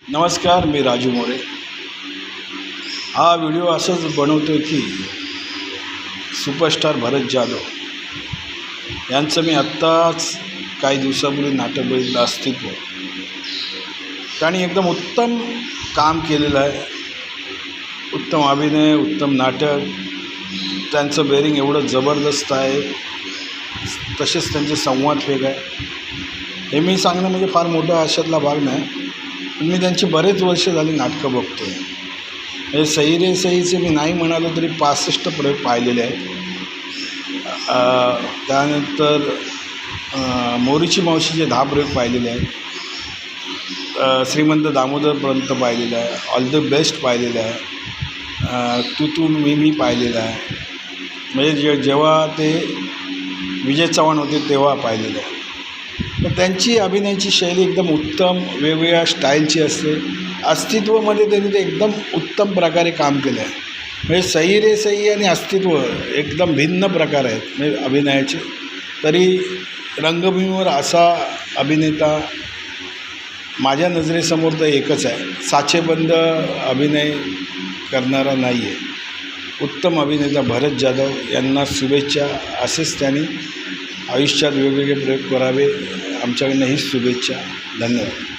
नमस्कार, मी राजू मोरे। हा व्हिडिओ असंच बनवतो आहे की सुपरस्टार भरत जाधव यांचं मी आत्ताच काही दिवसापूर्वी नाटक बघितलं, अस्तित्व। त्यांनी एकदम उत्तम काम केलेलं आहे, उत्तम अभिनय, उत्तम नाटक। त्यांचं बेरिंग एवढं जबरदस्त आहे, तसेच त्यांचे संवाद वेगळे आहे। हे मी सांगणं म्हणजे फार मोठा अशातला भाग नाही, पण मी त्यांची बरेच वर्ष झाली नाटकं बघतो आहे। म्हणजे सई रे सईचे मी नाही म्हणालो तरी 65 प्रयोग पाहिलेले आहेत। त्यानंतर मोरीची मावशीचे 10 प्रयोग पाहिलेले आहेत। श्रीमंत दामोदरपर्यंत पाहिलेलं आहे, ऑल द बेस्ट पाहिलेलं आहे, तू मी पाहिलेलं आहे। म्हणजे जेव्हा ते विजय चव्हाण होते तेव्हा पाहिलेलं आहे। तर त्यांची अभिनयाची शैली एकदम उत्तम, वेगवेगळ्या स्टाईलची असते। अस्तित्वमध्ये त्यांनी ते एकदम उत्तम प्रकारे काम केलं आहे। म्हणजे सई रे सई आणि अस्तित्व एकदम भिन्न प्रकार आहेत म्हणजे अभिनयाचे। तरी रंगभूमीवर असा अभिनेता माझ्या नजरेसमोर तर एकच आहे, साचेबंद अभिनय करणारा नाही आहे। उत्तम अभिनेता भरत जाधव यांना शुभेच्छा। असेच त्यांनी आयुष्यात वेगवेगळे प्रयोग करावे, आमच्याकडनं हीच शुभेच्छा। धन्यवाद।